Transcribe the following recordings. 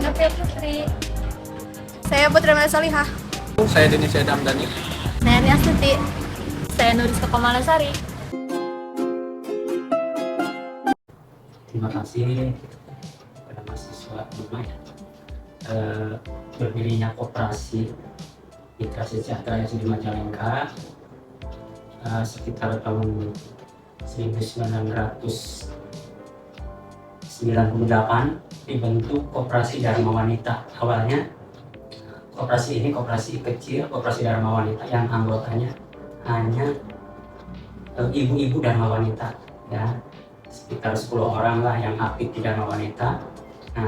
Novia Putri. Saya Putri Maya Salihah. Saya Denis Damdani. Saya Nia Astuti. Saya Nuris Komalasari. Terima kasih kepada mahasiswa UMAY berdirinya koperasi Mitra Sejahtera yang di Majalengka sekitar tahun 1998 dibentuk koperasi Dharma Wanita. Awalnya koperasi ini koperasi kecil, koperasi Dharma Wanita yang anggotanya hanya ibu-ibu Dharma Wanita, ya, sekitar 10 orang lah yang aktif di Dharma Wanita. Nah,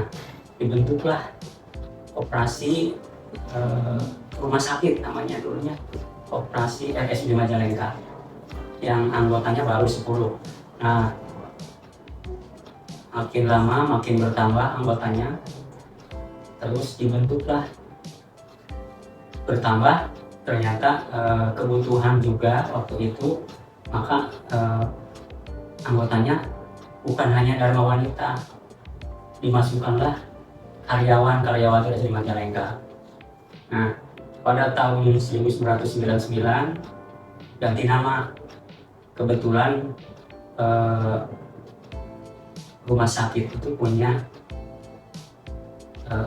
dibentuklah koperasi rumah sakit, namanya dulunya koperasi RSUD Majalengka, yang anggotanya baru 10. Nah, makin lama makin bertambah anggotanya, terus dibentuklah bertambah. Ternyata kebutuhan juga waktu itu, maka anggotanya bukan hanya Dharma Wanita, dimasukkanlah karyawan dari Majalengka. Nah, pada tahun 1999 ganti nama. Kebetulan rumah sakit itu punya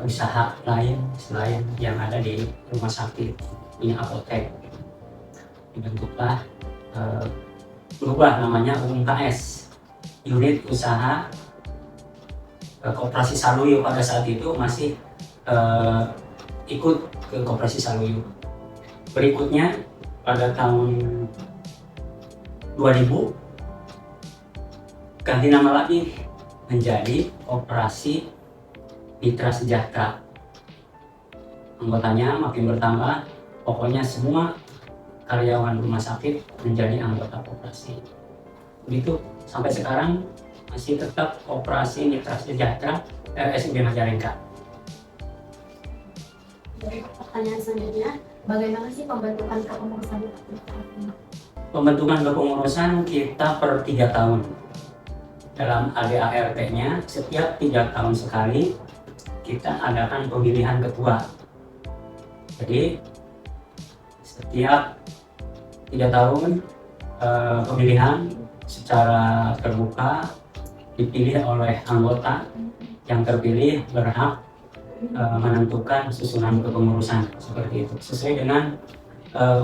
usaha lain selain yang ada di rumah sakit, punya apotek. Dibentuklah berubah namanya UMKS, unit usaha Koperasi Saluyu. Pada saat itu masih ikut ke Koperasi Saluyu. Berikutnya pada tahun 2000 ganti nama lagi menjadi Koperasi Mitra Sejahtera. Anggotanya makin bertambah, pokoknya semua karyawan rumah sakit menjadi anggota koperasi. Begitu sampai sekarang masih tetap Koperasi Mitra Sejahtera RSUD Majalengka. Pertanyaan selanjutnya, bagaimana sih pembentukan kepengurusan ini? Pembentukan kepengurusan kita per 3 tahun. Dalam ADART-nya setiap 3 tahun sekali kita adakan pemilihan ketua. Jadi setiap 3 tahun pemilihan secara terbuka dipilih oleh anggota. Yang terpilih berhak menentukan susunan kepengurusan seperti itu sesuai dengan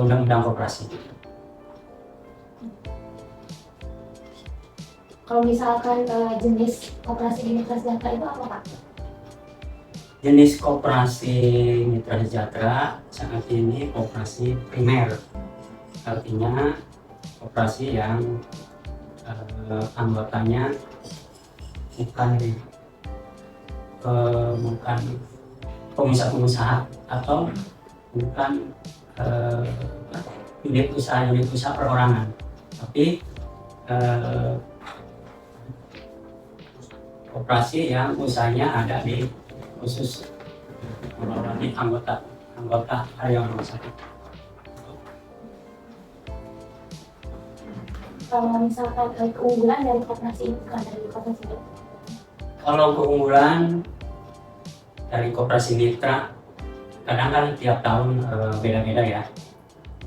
undang-undang koperasi. Kalau misalkan jenis koperasi Mitra Sejahtera itu apa, Pak? Jenis koperasi Mitra Sejahtera saat ini koperasi primer, artinya koperasi yang anggotanya bukan pengusaha-pengusaha atau bukan unit usaha perorangan, tapi koperasi yang usahanya ada di khusus melayani anggota karyawan rumah sakit. Kalau misalkan keunggulan dari koperasi ini bukan dari koperasi ini? Kalau keunggulan dari koperasi mitra, kadang kan tiap tahun beda-beda ya.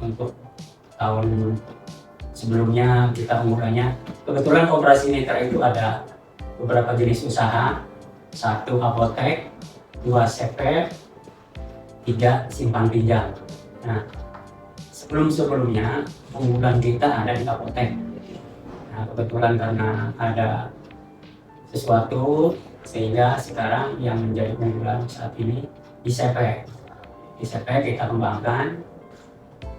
Untuk tahun sebelumnya kita unggulannya, kebetulan koperasi mitra itu ada beberapa jenis usaha, 1 apotek, 2 CP, 3 simpan pinjam. Nah, sebelumnya unggulan kita ada di apotek. Nah, kebetulan karena ada sesuatu sehingga sekarang yang menjadi unggulan saat ini di CP. Di CP kita kembangkan.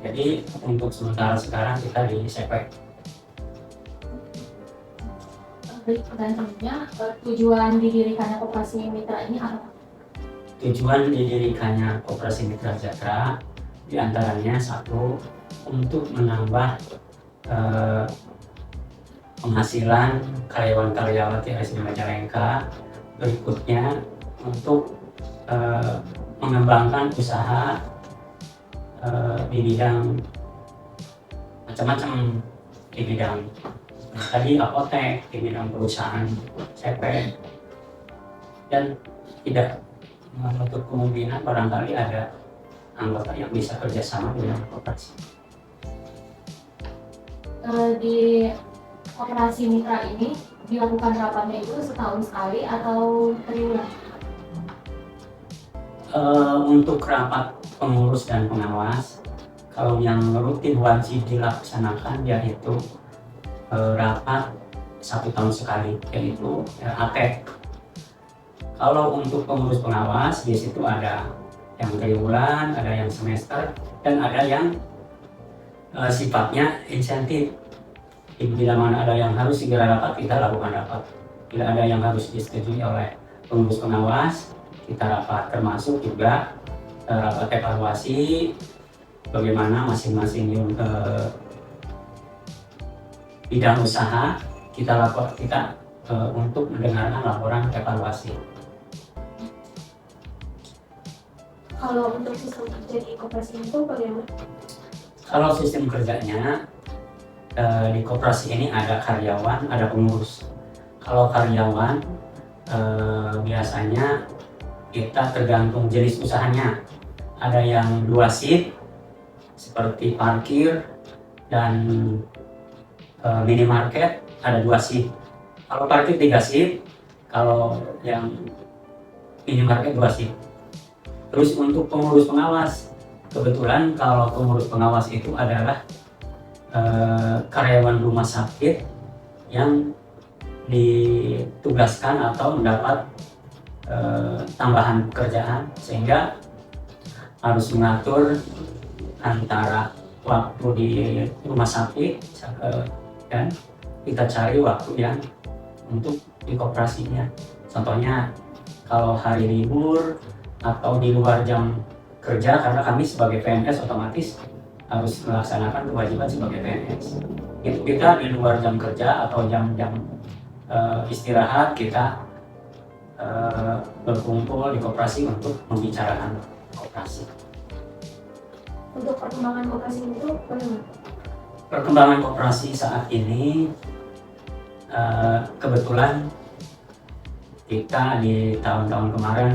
Jadi untuk sementara sekarang kita di CP. Pertanyaan selanjutnya, tujuan didirikannya koperasi mitra ini apa? Tujuan didirikannya Koperasi Mitra Sejahtera diantaranya 1, untuk menambah penghasilan karyawan-karyawati RSUD Majalengka. Berikutnya untuk mengembangkan usaha di bidang macam-macam, di bidang tadi apotek, di bidang perusahaan CP, dan tidak menutup kemungkinan barangkali ada anggota yang bisa kerjasama dengan koperasi. Di koperasi mitra ini dilakukan rapatnya itu setahun sekali atau triwulan? Untuk rapat pengurus dan pengawas, kalau yang rutin wajib dilaksanakan yaitu rapat 1 tahun sekali, yaitu APEC. Kalau untuk pengurus pengawas, di situ ada yang triwulan, ada yang semester, dan ada yang sifatnya insentif. Bila mana ada yang harus segera rapat, kita lakukan rapat. Bila ada yang harus disetujui oleh pengurus pengawas, kita rapat. Termasuk juga rapat evaluasi bagaimana masing-masing bidang usaha kita untuk mendengarkan laporan evaluasi. Kalau untuk sistem kerja di koperasi itu bagaimana? Kalau sistem kerjanya di koperasi ini ada karyawan, ada pengurus. Kalau karyawan biasanya kita tergantung jenis usahanya. Ada yang 2 shift seperti parkir dan minimarket, ada 2 shift. Kalau parkir 3 shift, kalau yang minimarket 2 shift. Terus untuk pengurus pengawas, kebetulan kalau pengurus pengawas itu adalah karyawan rumah sakit yang ditugaskan atau mendapat tambahan pekerjaan, sehingga harus mengatur antara waktu di rumah sakit dan kita cari waktu yang untuk di koperasinya. Contohnya kalau hari libur atau di luar jam kerja, karena kami sebagai PNS otomatis harus melaksanakan kewajiban sebagai PNS. Itu kita di luar jam kerja atau jam-jam istirahat, kita berkumpul di koperasi untuk membicarakan koperasi. Untuk perkembangan koperasi itu bagaimana? Perkembangan koperasi saat ini kebetulan kita di tahun-tahun kemarin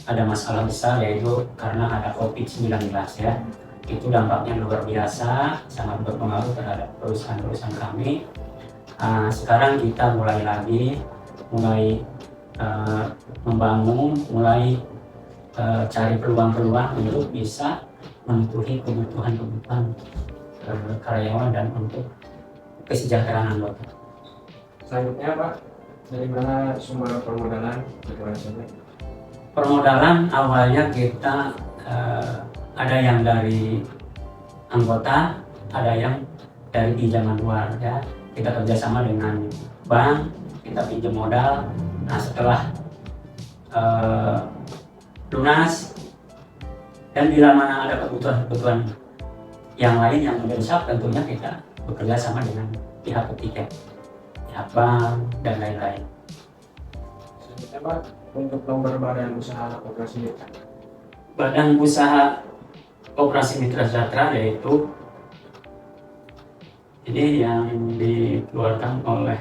ada masalah besar, yaitu karena ada COVID-19 ya. Itu dampaknya luar biasa, sangat berpengaruh terhadap perusahaan-perusahaan kami. Sekarang kita mulai membangun, mulai cari peluang-peluang untuk bisa memenuhi kebutuhan karyawan dan untuk kesejahteraan anggota. Selanjutnya Pak, dari mana sumber permodalan bagaimana? Permodalan awalnya kita ada yang dari anggota, ada yang dari pinjaman luar ya. Kita kerjasama dengan bank, kita pinjam modal. Nah setelah lunas dan bila mana ada kebutuhan-kebutuhan yang lain yang mendesak, tentunya kita bekerja sama dengan pihak ketiga, pihak bank dan lain-lain. Selanjutnya Pak, untuk nomor badan usaha koperasi mitra. Badan usaha koperasi mitra sejahtera yaitu ini yang dikeluarkan oleh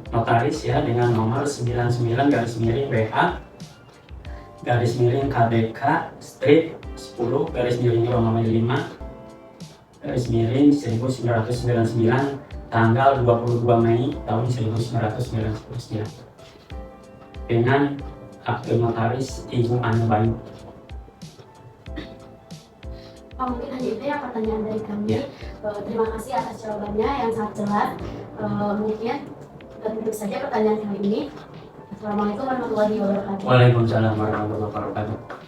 notaris ya, dengan nomor 99-KDK-10-ROM5-1999 tanggal 22 Mei tahun 1999 dengan akte notaris Ibu Anu Bayu. Mungkin hanya itu ya pertanyaan dari kami. Ya. Terima kasih atas jawabannya yang sangat jelas. Mungkin tentu saja pertanyaan kali ini. Assalamualaikum warahmatullahi wabarakatuh. Waalaikumsalam warahmatullahi wabarakatuh.